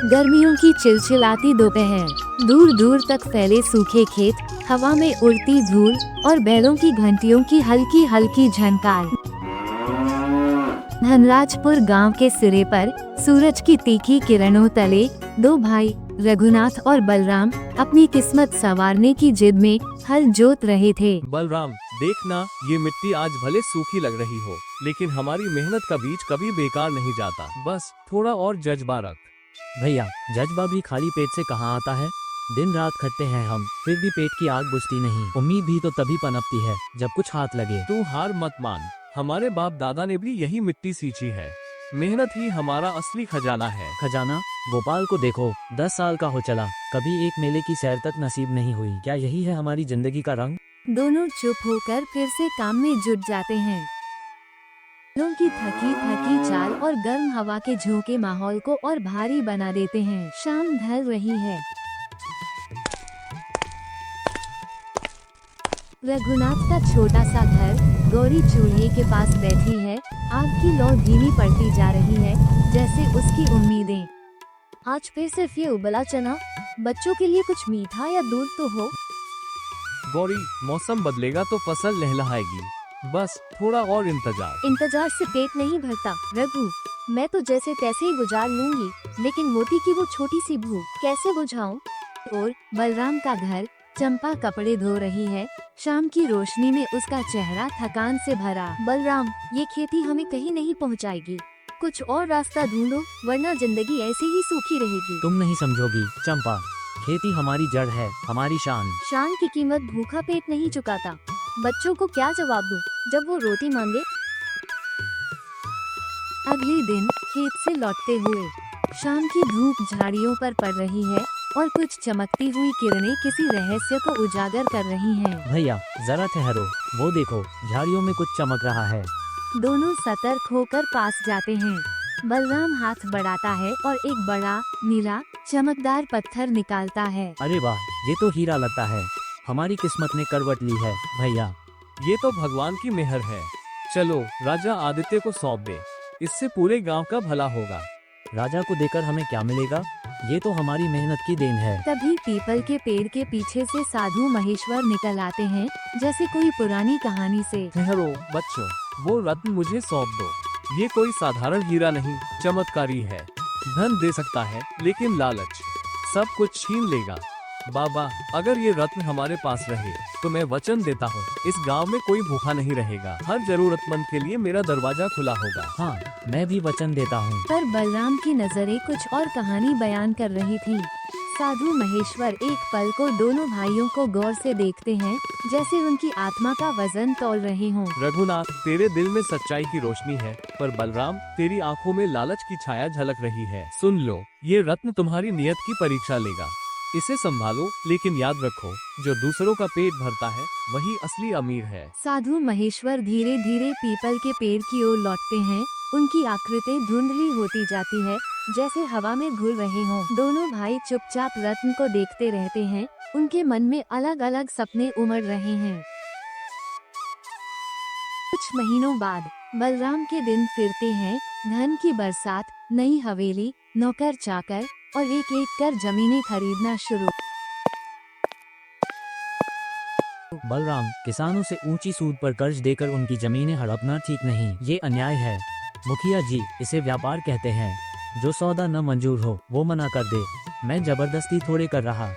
गर्मियों की चिलचिलाती दोपहर, दूर दूर तक फैले सूखे खेत, हवा में उड़ती धूल और बैलों की घंटियों की हल्की हल्की झनकार। धनराजपुर गांव के सिरे पर सूरज की तीखी किरणों तले दो भाई रघुनाथ और बलराम अपनी किस्मत संवारने की जिद में हल जोत रहे थे। बलराम, देखना, ये मिट्टी आज भले सूखी लग रही हो, लेकिन हमारी मेहनत का बीज कभी बेकार नहीं जाता। बस थोड़ा और जज्बा रख। भैया, जज्बा भी खाली पेट से कहाँ आता है। दिन रात खटते हैं हम, फिर भी पेट की आग बुझती नहीं। उम्मीद भी तो तभी पनपती है जब कुछ हाथ लगे। तू हार मत मान, हमारे बाप दादा ने भी यही मिट्टी सींची है। मेहनत ही हमारा असली खजाना है। खजाना? गोपाल को देखो, 10 साल का हो चला, कभी एक मेले की सैर तक नसीब नहीं हुई। क्या यही है हमारी जिंदगी का रंग? दोनों चुप होकर फिर से काम में जुट जाते हैं। लोगों की थकी थकी चाल और गर्म हवा के झोंके माहौल को और भारी बना देते हैं। शाम ढल रही है। रघुनाथ का छोटा सा घर, गौरी चूल्हे के पास बैठी है। आग की लौ धीमी पड़ती जा रही है, जैसे उसकी उम्मीदें। आज फिर सिर्फ ये उबला चना, बच्चों के लिए कुछ मीठा या दूध तो हो। गौरी, मौसम बदलेगा तो फसल लहलहाएगी, बस थोड़ा और इंतजार से पेट नहीं भरता रघु। मैं तो जैसे तैसे ही गुजार लूंगी, लेकिन मोती की वो छोटी सी भूख कैसे बुझाऊं? और बलराम का घर, चंपा कपड़े धो रही है। शाम की रोशनी में उसका चेहरा थकान से भरा। बलराम, ये खेती हमें कहीं नहीं पहुंचाएगी। कुछ और रास्ता ढूंढो, वरना जिंदगी ऐसे ही सूखी रहेगी। तुम नहीं समझोगी चंपा, खेती हमारी जड़ है, हमारी शान। शान की कीमत भूखा पेट नहीं चुकाता। बच्चों को क्या जवाब दूं जब वो रोटी मांगे? अगले दिन खेत से लौटते हुए शाम की धूप झाड़ियों पर पड़ रही है और कुछ चमकती हुई किरणें किसी रहस्य को उजागर कर रही हैं। भैया, जरा ठहरो, वो देखो, झाड़ियों में कुछ चमक रहा है। दोनों सतर्क होकर पास जाते हैं। बलराम हाथ बढ़ाता है और एक बड़ा नीला चमकदार पत्थर निकालता है। अरे वाह, ये तो हीरा लगता है। हमारी किस्मत ने करवट ली है भैया। ये तो भगवान की मेहर है। चलो राजा आदित्य को सौंप दे, इससे पूरे गांव का भला होगा। राजा को देकर हमें क्या मिलेगा? ये तो हमारी मेहनत की देन है। तभी पीपल के पेड़ के पीछे से साधु महेश्वर निकल आते हैं, जैसे कोई पुरानी कहानी से। ठहरो बच्चों, वो रत्न मुझे सौंप दो। ये कोई साधारण हीरा नहीं, चमत्कारी है। धन दे सकता है, लेकिन लालच सब कुछ छीन लेगा। बाबा, अगर ये रत्न हमारे पास रहे तो मैं वचन देता हूँ, इस गांव में कोई भूखा नहीं रहेगा। हर जरूरतमंद के लिए मेरा दरवाजा खुला होगा। हाँ, मैं भी वचन देता हूँ। पर बलराम की नजरें कुछ और कहानी बयान कर रही थी। साधु महेश्वर एक पल को दोनों भाइयों को गौर से देखते हैं, जैसे उनकी आत्मा का वजन तौल रहे हों। रघुनाथ, तेरे दिल में सच्चाई की रोशनी है, पर बलराम, तेरी आंखों में लालच की छाया झलक रही है। सुन लो, ये रत्न तुम्हारी नियत की परीक्षा लेगा। इसे संभालो, लेकिन याद रखो, जो दूसरों का पेट भरता है वही असली अमीर है। साधु महेश्वर धीरे धीरे पीपल के पेड़ की ओर लौटते हैं। उनकी आकृति धुंधली होती जाती है, जैसे हवा में घुल रहे हों। दोनों भाई चुपचाप रत्न को देखते रहते हैं। उनके मन में अलग अलग सपने उमड़ रहे हैं। कुछ महीनों बाद बलराम के दिन फिरते हैं। धन की बरसात, नई हवेली, नौकर चाकर और एक एक कर जमीनें खरीदना शुरू। बलराम, किसानों से ऊंची सूद पर कर्ज देकर उनकी जमीनें हड़पना ठीक नहीं, ये अन्याय है। मुखिया जी, इसे व्यापार कहते हैं। जो सौदा न मंजूर हो वो मना कर दे। मैं जबरदस्ती थोड़े कर रहा।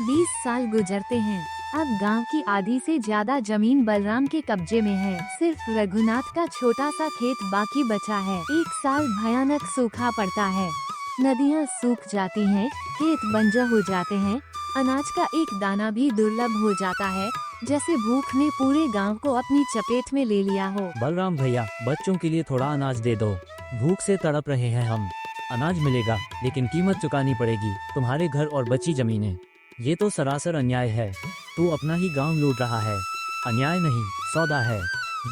20 साल गुजरते हैं। अब गांव की आधी से ज्यादा जमीन बलराम के कब्जे में है। सिर्फ रघुनाथ का छोटा सा खेत बाकी बचा है। एक साल भयानक सूखा पड़ता है। नदियां सूख जाती हैं, खेत बंजर हो जाते हैं। अनाज का एक दाना भी दुर्लभ हो जाता है, जैसे भूख ने पूरे गांव को अपनी चपेट में ले लिया हो। बलराम भैया, बच्चों के लिए थोड़ा अनाज दे दो, भूख से तड़प रहे हैं हम। अनाज मिलेगा, लेकिन कीमत चुकानी पड़ेगी, तुम्हारे घर और बची जमीनें। ये तो सरासर अन्याय है। तू अपना ही गांव लूट रहा है। अन्याय नहीं, सौदा है,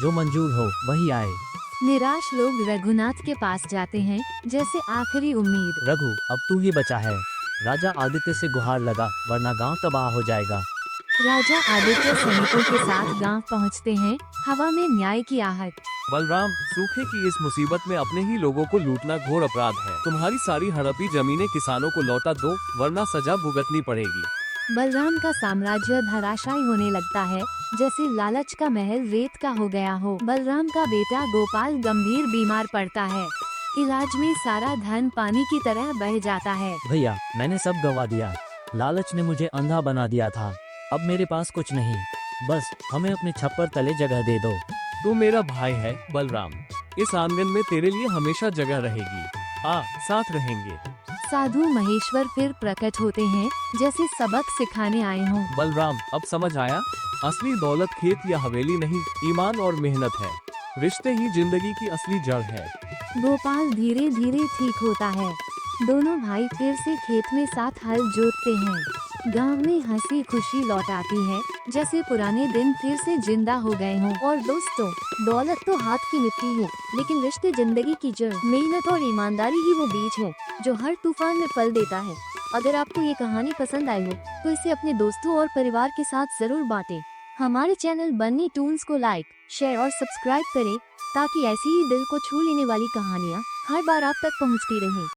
जो मंजूर हो वही आए। निराश लोग रघुनाथ के पास जाते हैं, जैसे आखिरी उम्मीद। रघु, अब तू ही बचा है। राजा आदित्य से गुहार लगा, वरना गांव तबाह हो जाएगा। राजा आदित्य सैनिकों के साथ गांव पहुंचते हैं। हवा में न्याय की आहट। बलराम, सूखे की इस मुसीबत में अपने ही लोगों को लूटना घोर अपराध है। तुम्हारी सारी हड़पी जमीनें किसानों को लौटा दो, वरना सजा भुगतनी पड़ेगी। बलराम का साम्राज्य धराशायी होने लगता है, जैसे लालच का महल रेत का हो गया हो। बलराम का बेटा गोपाल गंभीर बीमार पड़ता है। इलाज में सारा धन पानी की तरह बह जाता है। भैया, मैंने सब गवा दिया। लालच ने मुझे अंधा बना दिया था। अब मेरे पास कुछ नहीं, बस हमें अपने छप्पर तले जगह दे दो। तू मेरा भाई है बलराम, इस आंगन में तेरे लिए हमेशा जगह रहेगी। आ, साथ रहेंगे। साधु महेश्वर फिर प्रकट होते हैं, जैसे सबक सिखाने आए हों। बलराम, अब समझ आया? असली दौलत खेत या हवेली नहीं, ईमान और मेहनत है। रिश्ते ही जिंदगी की असली जड़ है। गोपाल धीरे धीरे ठीक होता है। दोनों भाई फिर से खेत में साथ हल जोतते हैं। गांव में हंसी खुशी लौट आती है, जैसे पुराने दिन फिर से जिंदा हो गए हों। और दोस्तों, दौलत तो हाथ की मिट्टी है, लेकिन रिश्ते जिंदगी की जड़, मेहनत और ईमानदारी ही वो बीज है जो हर तूफान में फल देता है। अगर आपको ये कहानी पसंद आई हो तो इसे अपने दोस्तों और परिवार के साथ जरूर बांटें। हमारे चैनल बन्नी टून्स को लाइक, शेयर और सब्सक्राइब करें, ताकि ऐसी ही दिल को छू लेने वाली कहानियाँ हर बार आप तक पहुँचती रहें।